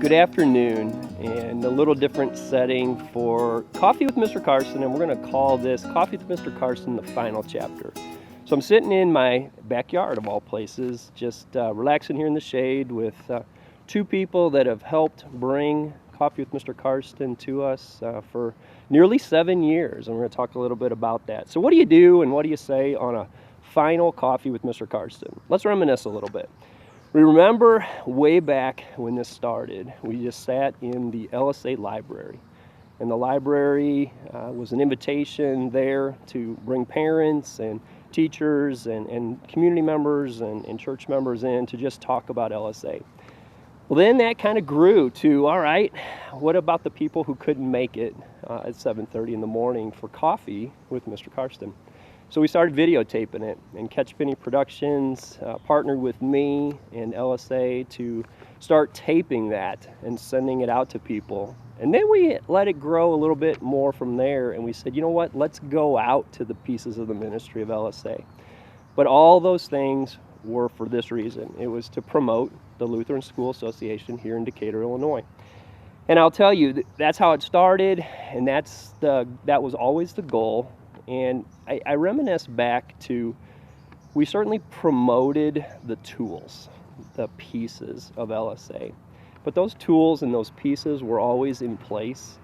Good afternoon, and a little different setting for Coffee with Mr. Karsten, and we're going to call this Coffee with Mr. Karsten, the final chapter. So I'm sitting in my backyard of all places, just relaxing here in the shade with two people that have helped bring Coffee with Mr. Karsten to us for nearly 7 years, and we're going to talk a little bit about that. So what do you do and what do you say on a final Coffee with Mr. Karsten? Let's reminisce a little bit. We remember way back when this started, we just sat in the LSA library. And the library was an invitation there to bring parents and teachers and community members and church members in to just talk about LSA. Well, then that kind of grew to, all right, what about the people who couldn't make it at 7:30 in the morning for coffee with Mr. Karsten? So we started videotaping it, and Catch Penny Productions partnered with me and LSA to start taping that and sending it out to people. And then we let it grow a little bit more from there, and we said, you know what, let's go out to the pieces of the ministry of LSA. But all those things were for this reason. It was to promote the Lutheran School Association here in Decatur, Illinois. And I'll tell you, that's how it started, and that was always the goal. And I reminisce back to, we certainly promoted the tools, the pieces of LSA. But those tools and those pieces were always in place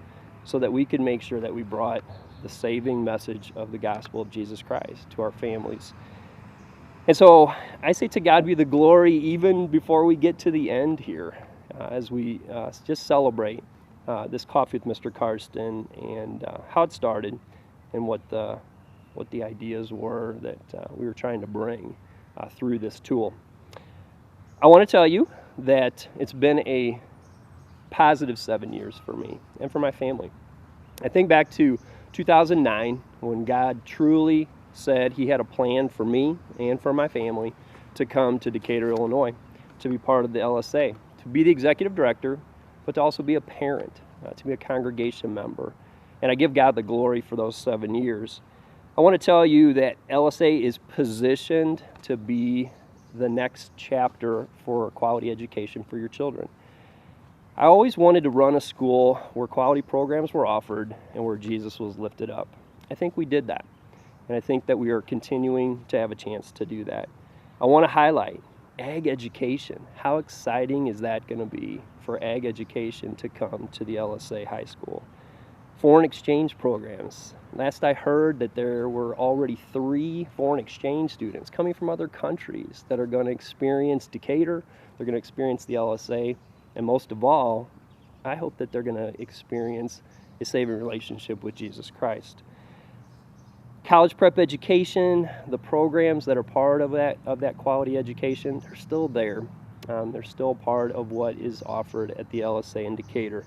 so that we could make sure that we brought the saving message of the gospel of Jesus Christ to our families. And so I say to God be the glory even before we get to the end here, as we just celebrate this Coffee with Mr. Karsten and how it started, and what the ideas were that we were trying to bring through this tool. I want to tell you that it's been a positive 7 years for me and for my family. I think back to 2009 when God truly said He had a plan for me and for my family to come to Decatur, Illinois, to be part of the LSA, to be the executive director, but to also be a parent, to be a congregation member. And I give God the glory for those 7 years. I want to tell you that LSA is positioned to be the next chapter for quality education for your children. I always wanted to run a school where quality programs were offered and where Jesus was lifted up. I think we did that. And I think that we are continuing to have a chance to do that. I want to highlight ag education. How exciting is that going to be for ag education to come to the LSA High School? Foreign exchange programs. Last I heard that there were already 3 foreign exchange students coming from other countries that are going to experience Decatur, they're going to experience the LSA, and most of all, I hope that they're going to experience a saving relationship with Jesus Christ. College prep education, the programs that are part of that quality education, they're still there. They're still part of what is offered at the LSA in Decatur.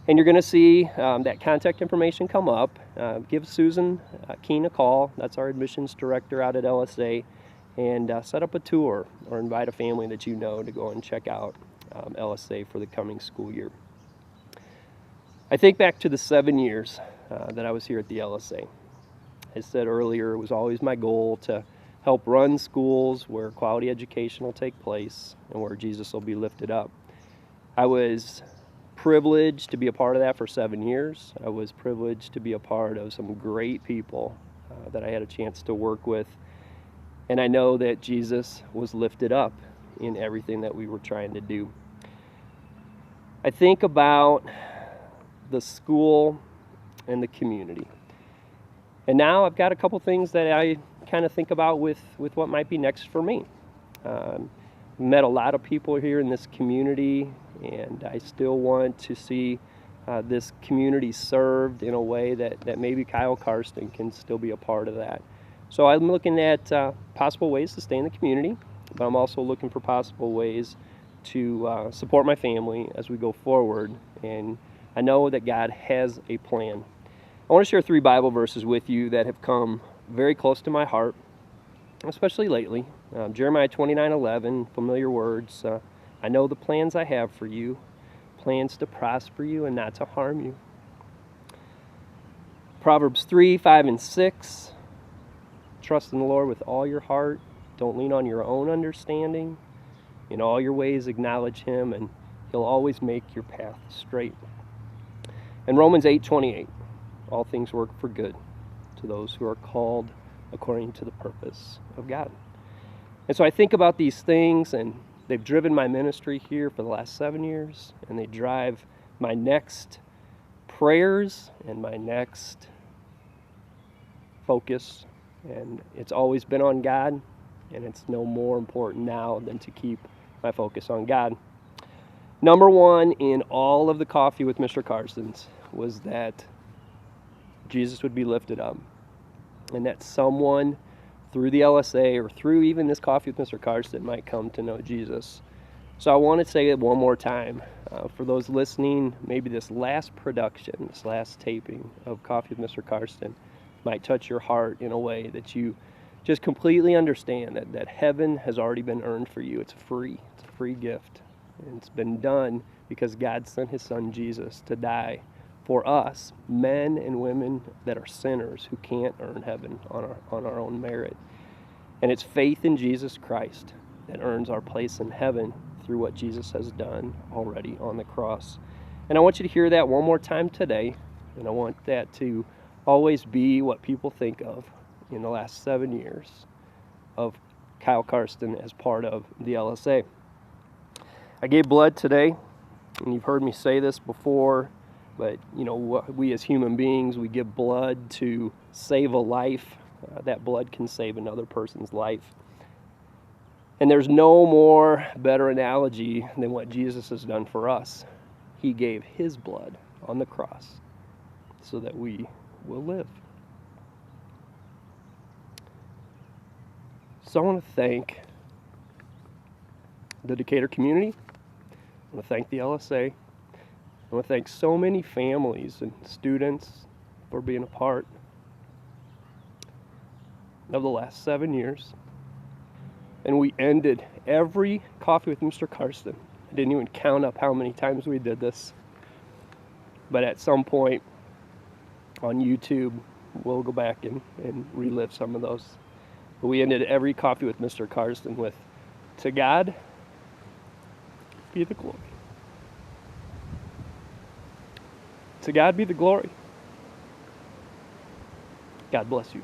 And you're going to see that contact information come up. Give Susan Keene a call. That's our admissions director out at LSA. And set up a tour or invite a family that you know to go and check out LSA for the coming school year. I think back to the 7 years that I was here at the LSA. I said earlier, it was always my goal to help run schools where quality education will take place and where Jesus will be lifted up. I was privileged to be a part of that for 7 years. I was privileged to be a part of some great people that I had a chance to work with. And I know that Jesus was lifted up in everything that we were trying to do. I think about the school and the community. And now I've got a couple things that I kind of think about with what might be next for me. Met a lot of people here in this community, and I still want to see this community served in a way that maybe Kyle Karsten can still be a part of that. So I'm looking at possible ways to stay in the community, but I'm also looking for possible ways to support my family as we go forward, and I know that God has a plan. I want to share 3 Bible verses with you that have come very close to my heart, especially lately. Jeremiah 29:11, familiar words. I know the plans I have for you, plans to prosper you and not to harm you. Proverbs 3:5 and 6, trust in the Lord with all your heart. Don't lean on your own understanding. In all your ways acknowledge Him, and He'll always make your path straight. In Romans 8:28, all things work for good to those who are called according to the purpose of God. And so I think about these things, and they've driven my ministry here for the last 7 years, and they drive my next prayers and my next focus. And it's always been on God, and it's no more important now than to keep my focus on God. Number one in all of the Coffee with Mr. Karsten's was that Jesus would be lifted up, and that someone through the LSA or through even this Coffee with Mr. Karsten might come to know Jesus. So I want to say it one more time. For those listening, maybe this last production, this last taping of Coffee with Mr. Karsten might touch your heart in a way that you just completely understand that heaven has already been earned for you. It's free. It's a free gift. And it's been done because God sent his son Jesus to die for us, men and women that are sinners who can't earn heaven on our own merit. And it's faith in Jesus Christ that earns our place in heaven through what Jesus has done already on the cross. And I want you to hear that one more time today, and I want that to always be what people think of in the last 7 years of Kyle Karsten as part of the LSA. I gave blood today, and you've heard me say this before, but we as human beings, we give blood to save a life. That blood can save another person's life. And there's no more better analogy than what Jesus has done for us. He gave his blood on the cross so that we will live. So I want to thank the Decatur community. I want to thank the LSA. I want to thank so many families and students for being a part of the last 7 years. And we ended every Coffee with Mr. Karsten. I didn't even count up how many times we did this. But at some point on YouTube, we'll go back and relive some of those. But we ended every Coffee with Mr. Karsten with, "To God be the glory." To God be the glory. God bless you.